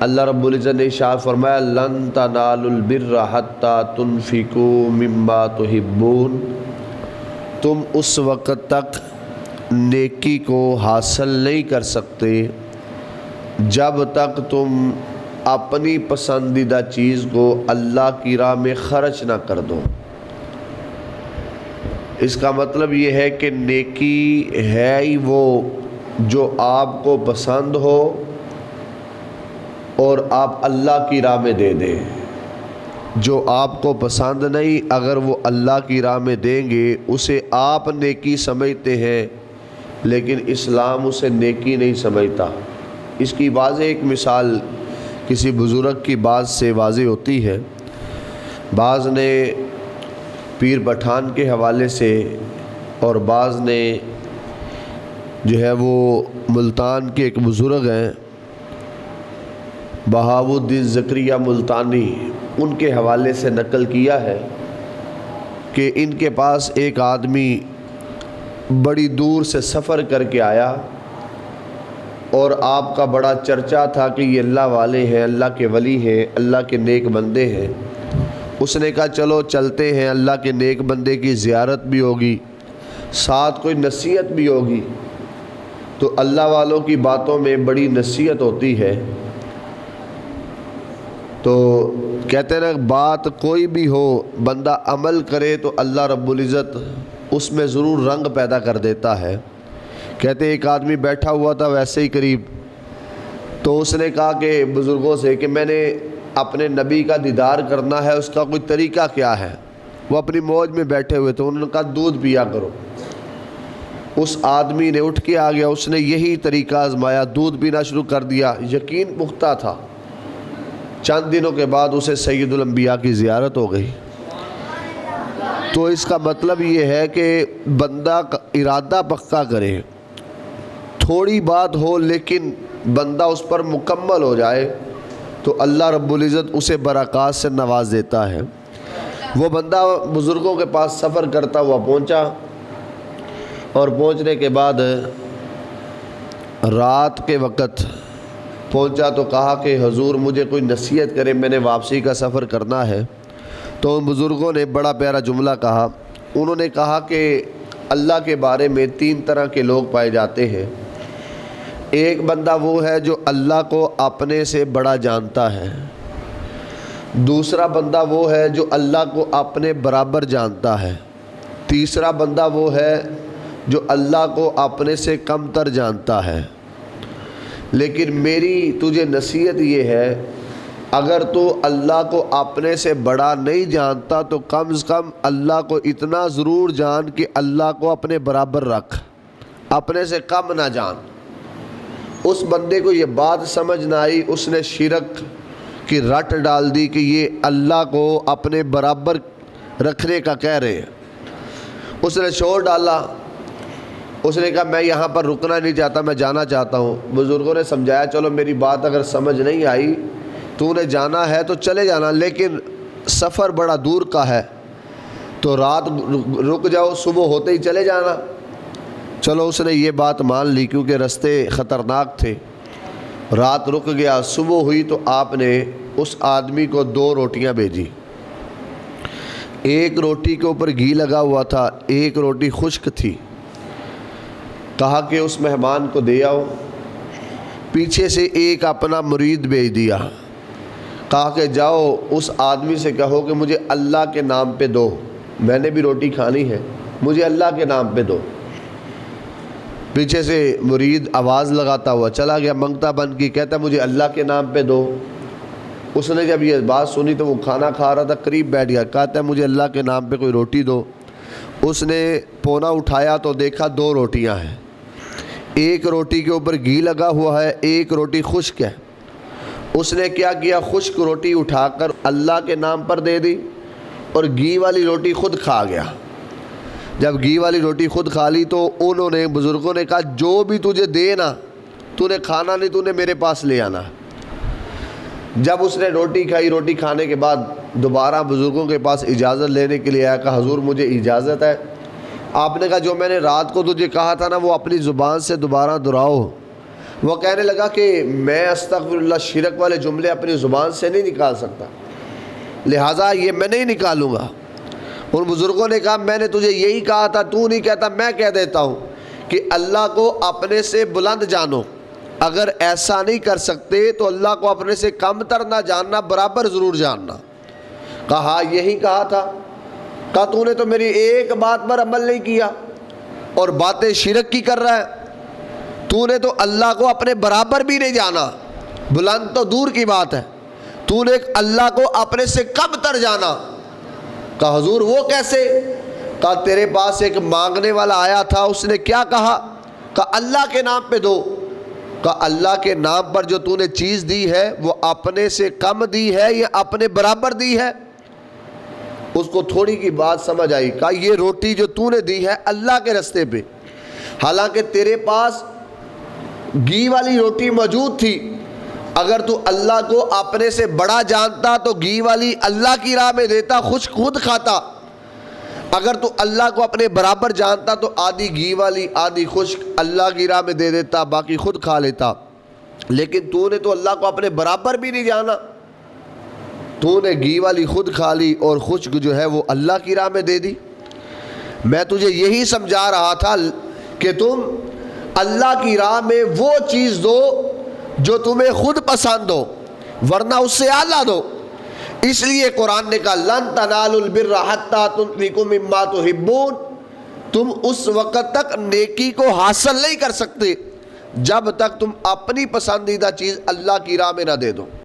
اللہ رب العزت نے ارشاد فرمایا لن تنالوا البر حتی تنفقوا مما تحبون، تم اس وقت تک نیکی کو حاصل نہیں کر سکتے جب تک تم اپنی پسندیدہ چیز کو اللہ کی راہ میں خرچ نہ کر دو۔ اس کا مطلب یہ ہے کہ نیکی ہے ہی وہ جو آپ کو پسند ہو اور آپ اللہ کی راہ میں دے دیں۔ جو آپ کو پسند نہیں، اگر وہ اللہ کی راہ میں دیں گے اسے آپ نیکی سمجھتے ہیں، لیکن اسلام اسے نیکی نہیں سمجھتا۔ اس کی واضح ایک مثال کسی بزرگ کی بات سے واضح ہوتی ہے۔ بعض نے پیر پٹھان کے حوالے سے اور بعض نے جو ہے وہ ملتان کے ایک بزرگ ہیں بہاؤالدین زکریا ملتانی، ان کے حوالے سے نقل کیا ہے کہ ان کے پاس ایک آدمی بڑی دور سے سفر کر کے آیا اور آپ کا بڑا چرچا تھا کہ یہ اللہ والے ہیں، اللہ کے ولی ہیں، اللہ کے نیک بندے ہیں۔ اس نے کہا چلو چلتے ہیں، اللہ کے نیک بندے کی زیارت بھی ہوگی، ساتھ کوئی نصیحت بھی ہوگی۔ تو اللہ والوں کی باتوں میں بڑی نصیحت ہوتی ہے، تو کہتے ہیں نا بات کوئی بھی ہو بندہ عمل کرے تو اللہ رب العزت اس میں ضرور رنگ پیدا کر دیتا ہے۔ کہتے ایک آدمی بیٹھا ہوا تھا ویسے ہی قریب، تو اس نے کہا کہ بزرگوں سے کہ میں نے اپنے نبی کا دیدار کرنا ہے، اس کا کوئی طریقہ کیا ہے؟ وہ اپنی موج میں بیٹھے ہوئے تھے، انہوں نے کہا دودھ پیا کرو۔ اس آدمی نے اٹھ کے آ گیا، اس نے یہی طریقہ آزمایا، دودھ پینا شروع کر دیا، یقین پختہ تھا۔ چند دنوں کے بعد اسے سید الانبیاء کی زیارت ہو گئی۔ تو اس کا مطلب یہ ہے کہ بندہ ارادہ پختہ کرے، تھوڑی بات ہو لیکن بندہ اس پر مکمل ہو جائے تو اللہ رب العزت اسے برکات سے نواز دیتا ہے۔ وہ بندہ بزرگوں کے پاس سفر کرتا ہوا پہنچا، اور پہنچنے کے بعد رات کے وقت پہنچا تو کہا کہ حضور مجھے کوئی نصیحت کرے، میں نے واپسی کا سفر کرنا ہے۔ تو ان بزرگوں نے بڑا پیارا جملہ کہا، انہوں نے کہا کہ اللہ کے بارے میں 3 طرح کے لوگ پائے جاتے ہیں۔ ایک بندہ وہ ہے جو اللہ کو اپنے سے بڑا جانتا ہے، دوسرا بندہ وہ ہے جو اللہ کو اپنے برابر جانتا ہے، تیسرا بندہ وہ ہے جو اللہ کو اپنے سے کم تر جانتا ہے۔ لیکن میری تجھے نصیحت یہ ہے، اگر تو اللہ کو اپنے سے بڑا نہیں جانتا تو کم از کم اللہ کو اتنا ضرور جان کہ اللہ کو اپنے برابر رکھ، اپنے سے کم نہ جان۔ اس بندے کو یہ بات سمجھ نہ آئی، اس نے شرک کی رٹ ڈال دی کہ یہ اللہ کو اپنے برابر رکھنے کا کہہ رہے ہیں۔ اس نے چھوڑ ڈالا، اس نے کہا میں یہاں پر رکنا نہیں چاہتا، میں جانا چاہتا ہوں۔ بزرگوں نے سمجھایا چلو میری بات اگر سمجھ نہیں آئی، تو نے جانا ہے تو چلے جانا، لیکن سفر بڑا دور کا ہے تو رات رک جاؤ، صبح ہوتے ہی چلے جانا۔ چلو اس نے یہ بات مان لی کیونکہ رستے خطرناک تھے۔ رات رک گیا، صبح ہوئی تو آپ نے اس آدمی کو 2 روٹیاں بھیجی۔ ایک روٹی کے اوپر گھی لگا ہوا تھا، ایک روٹی خشک تھی۔ کہا کہ اس مہمان کو دے آؤ۔ پیچھے سے ایک اپنا مرید بھیج دیا، کہا کہ جاؤ اس آدمی سے کہو کہ مجھے اللہ کے نام پہ دو، میں نے بھی روٹی کھانی ہے، مجھے اللہ کے نام پہ دو۔ پیچھے سے مرید آواز لگاتا ہوا چلا گیا، منگتا بند کی، کہتا مجھے اللہ کے نام پہ دو۔ اس نے جب یہ بات سنی تو وہ کھانا کھا رہا تھا، قریب بیٹھ گیا، کہتا ہے مجھے اللہ کے نام پہ کوئی روٹی دو۔ اس نے پونا اٹھایا تو دیکھا 2 روٹیاں ہیں، ایک روٹی کے اوپر گھی لگا ہوا ہے، ایک روٹی خشک ہے۔ اس نے کیا کیا، خشک روٹی اٹھا کر اللہ کے نام پر دے دی اور گھی والی روٹی خود کھا گیا۔ جب گھی والی روٹی خود کھا لی تو انہوں نے بزرگوں نے کہا جو بھی تجھے دے نا، تو نے کھانا نہیں، تو نے میرے پاس لے آنا۔ جب اس نے روٹی کھائی، روٹی کھانے کے بعد دوبارہ بزرگوں کے پاس اجازت لینے کے لیے آیا، کہا حضور مجھے اجازت ہے۔ آپ نے کہا جو میں نے رات کو تجھے کہا تھا نا وہ اپنی زبان سے دوبارہ دہراؤ۔ وہ کہنے لگا کہ میں استغفر اللہ شرک والے جملے اپنی زبان سے نہیں نکال سکتا، لہٰذا یہ میں نہیں نکالوں گا۔ ان بزرگوں نے کہا میں نے تجھے یہی کہا تھا، تو نہیں کہتا، میں کہہ دیتا ہوں کہ اللہ کو اپنے سے بلند جانو، اگر ایسا نہیں کر سکتے تو اللہ کو اپنے سے کم تر نہ جاننا، برابر ضرور جاننا۔ کہا یہی کہا تھا۔ کہا تو نے تو میری ایک بات پر عمل نہیں کیا اور باتیں شرک کی کر رہا ہے، تو نے تو اللہ کو اپنے برابر بھی نہیں جانا، بلند تو دور کی بات ہے، تو نے اللہ کو اپنے سے کم تر جانا۔ کہا حضور وہ کیسے؟ کہا تیرے پاس ایک مانگنے والا آیا تھا، اس نے کیا کہا؟ کہا اللہ کے نام پہ دو۔ کہا اللہ کے نام پر جو تو نے چیز دی ہے وہ اپنے سے کم دی ہے یا اپنے برابر دی ہے؟ اس کو تھوڑی کی بات سمجھ آئی۔ کہا یہ روٹی جو تو نے دی ہے اللہ کے رستے پہ، حالانکہ تیرے پاس گھی والی روٹی موجود تھی، اگر تو اللہ کو اپنے سے بڑا جانتا تو گھی والی اللہ کی راہ میں دیتا، خشک خود کھاتا، اگر تو اللہ کو اپنے برابر جانتا تو آدھی گھی والی آدھی خشک اللہ کی راہ میں دے دیتا، باقی خود کھا لیتا، لیکن تو نے تو اللہ کو اپنے برابر بھی نہیں جانا، تو نے گھی والی خود کھا لی اور خشک جو ہے وہ اللہ کی راہ میں دے دی۔ میں تجھے یہی سمجھا رہا تھا کہ تم اللہ کی راہ میں وہ چیز دو جو تمہیں خود پسند ہو، ورنہ اس سے اعلیٰ دو۔ اس لیے قرآن نے کہا لن تنالوا البر حتی تنفقوا مما تحبون، تم اس وقت تک نیکی کو حاصل نہیں کر سکتے جب تک تم اپنی پسندیدہ چیز اللہ کی راہ میں نہ دے دو۔